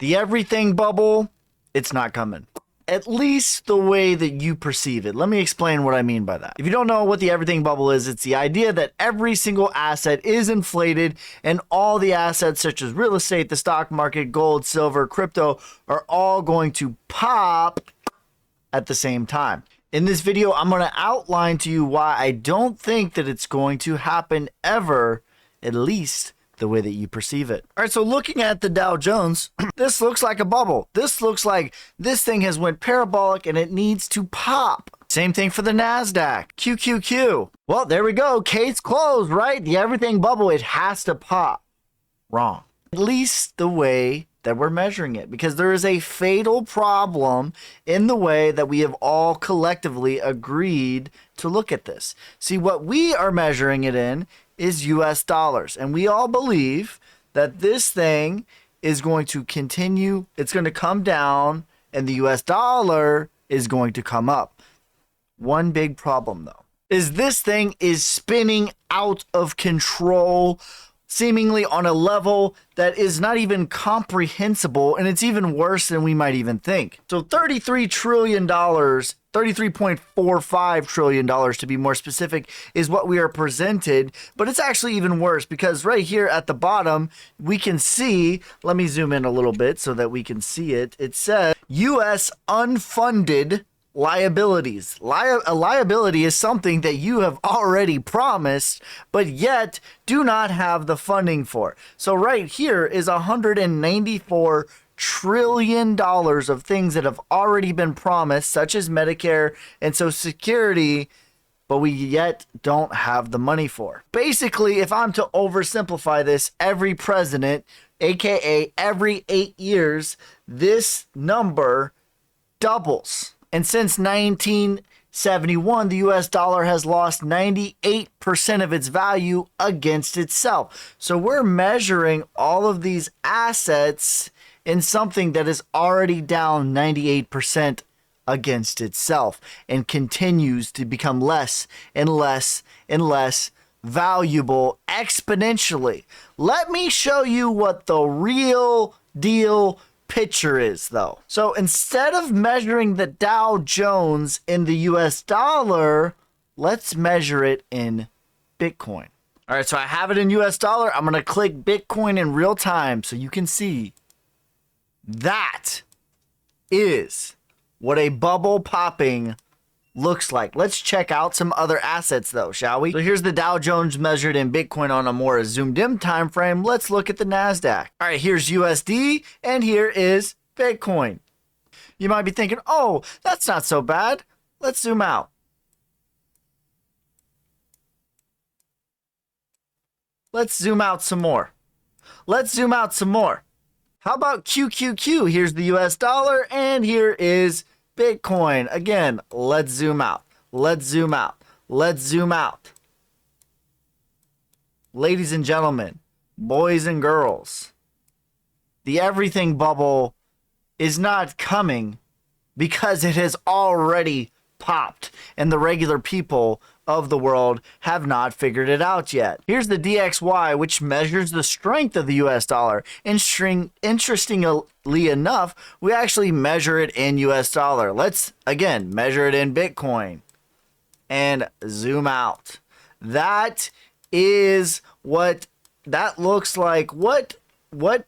The everything bubble, it's not coming. At least the way that you perceive it. Let me explain what I mean by that. If you don't know what the everything bubble is, it's the idea that every single asset is inflated and all the assets such as real estate, the stock market, gold, silver, crypto are all going to pop at the same time. In this video, I'm going to outline to you why I don't think that it's going to happen ever, at least the way that you perceive it. All right, so looking at the Dow Jones, this looks like a bubble. This looks like this thing has went parabolic and it needs to pop. Same thing for the NASDAQ, QQQ. Well, there we go. Case closed, right? The everything bubble, it has to pop. Wrong. At least the way that we're measuring it, because there is a fatal problem in the way that we have all collectively agreed to look at this. See, what we are measuring it in is US dollars. And we all believe that this thing is going to continue. It's going to come down and the US dollar is going to come up. One big problem though, is this thing is spinning out of control, seemingly on a level that is not even comprehensible, and it's even worse than we might even think. So $33 trillion, $33.45 trillion to be more specific, is what we are presented, but it's actually even worse because right here at the bottom, we can see, let me zoom in a little bit so that we can see it. It says U.S. unfunded liabilities. A liability is something that you have already promised, but yet do not have the funding for. So right here is $194 trillion of things that have already been promised, such as Medicare and Social Security, but we yet don't have the money for. Basically, if I'm to oversimplify this, every president, aka every 8 years, this number doubles. And since 1971, the US dollar has lost 98% of its value against itself. So we're measuring all of these assets in something that is already down 98% against itself and continues to become less and less and less valuable exponentially. Let me show you what the real deal picture is though. So instead of measuring the Dow Jones in the US dollar, let's measure it in Bitcoin. All right, so I have it in US dollar. I'm going to click Bitcoin in real time so you can see. That is what a bubble popping looks like. Let's check out some other assets though, shall we? So here's the Dow Jones measured in Bitcoin on a more zoomed in time frame. Let's look at the NASDAQ. All right, here's USD and here is Bitcoin. You might be thinking, oh, that's not so bad. Let's zoom out. Let's zoom out some more. Let's zoom out some more. How about QQQ? Here's the US dollar and here is Bitcoin. Again, let's zoom out. Let's zoom out. Let's zoom out. Ladies and gentlemen, boys and girls, the everything bubble is not coming because it has already popped and the regular people of the world have not figured it out yet. Here's the DXY, which measures the strength of the US dollar. Interestingly enough, we actually measure it in US dollar. Let's again measure it in Bitcoin and zoom out. That is what that looks like. What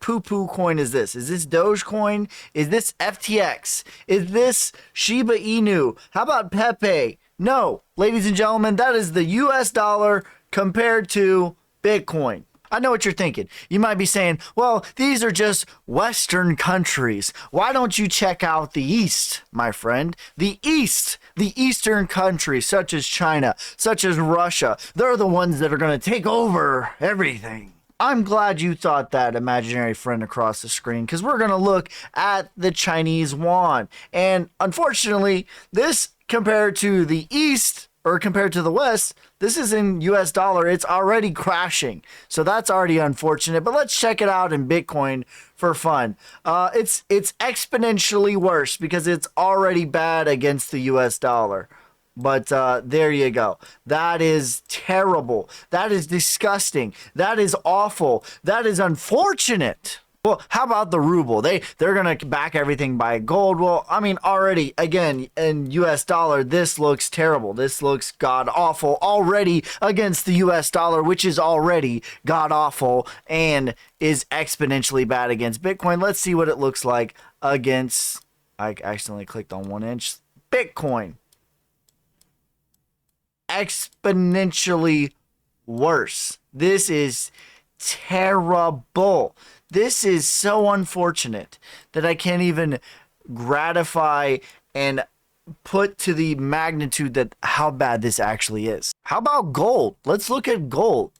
poo-poo coin is this? Is this Dogecoin? Is this FTX? Is this Shiba Inu? How about Pepe? No, ladies and gentlemen, that is the US dollar compared to Bitcoin. I know what you're thinking. You might be saying, well, these are just Western countries. Why don't you check out the East, my friend? The East, the Eastern countries, such as China, such as Russia. They're the ones that are going to take over everything. I'm glad you thought that, imaginary friend across the screen, because we're going to look at the Chinese yuan. And unfortunately, this compared to the East or compared to the West, this is in US dollar. It's already crashing. So that's already unfortunate. But let's check it out in Bitcoin for fun. It's exponentially worse because it's already bad against the US dollar. But there you go. That is terrible. That is disgusting. That is awful. That is unfortunate. Well, how about the ruble? They're gonna back everything by gold. Well, I mean, already again in U.S. dollar, this looks terrible. This looks god awful already against the U.S. dollar, which is already god awful and is exponentially bad against Bitcoin. Let's see what it looks like against. I accidentally clicked on 1 inch. Bitcoin. Exponentially worse. This is terrible. This is so unfortunate that I can't even gratify and put to the magnitude that how bad this actually is. How about gold? Let's look at gold.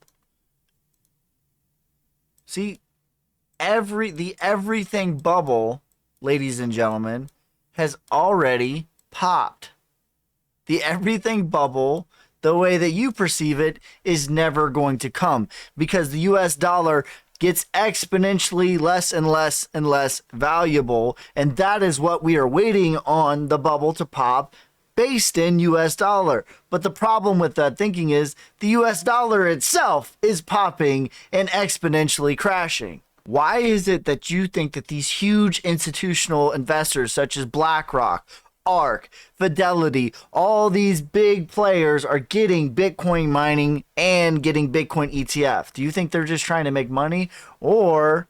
See, the everything bubble, ladies and gentlemen, has already popped. The everything bubble, the way that you perceive it, is never going to come because the US dollar gets exponentially less and less and less valuable, and that is what we are waiting on the bubble to pop based in US dollar. But the problem with that thinking is the US dollar itself is popping and exponentially crashing. Why is it that you think that these huge institutional investors such as BlackRock, ARK, Fidelity, all these big players are getting Bitcoin mining and getting Bitcoin ETF? Do you think they're just trying to make money? Or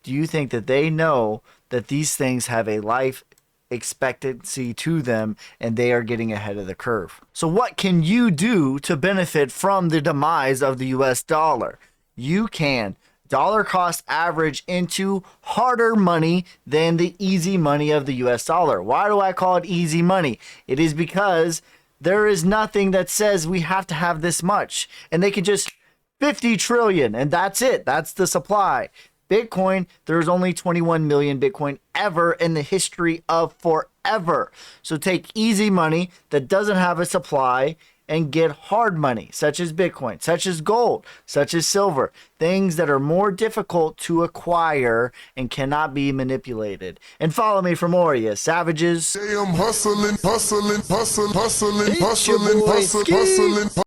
do you think that they know that these things have a life expectancy to them and they are getting ahead of the curve? So what can you do to benefit from the demise of the US dollar? You can dollar cost average into harder money than the easy money of the US dollar. Why do I call it easy money? It is because there is nothing that says we have to have this much, and they can just 50 trillion and that's it. That's the supply. Bitcoin, there's only 21 million Bitcoin ever in the history of forever. So take easy money that doesn't have a supply and get hard money, such as Bitcoin, such as gold, such as silver, things that are more difficult to acquire and cannot be manipulated. And follow me for more, you savages. I'm hustling, hustling, hustling, hustling, It's your boy, hustling, Ski. hustling.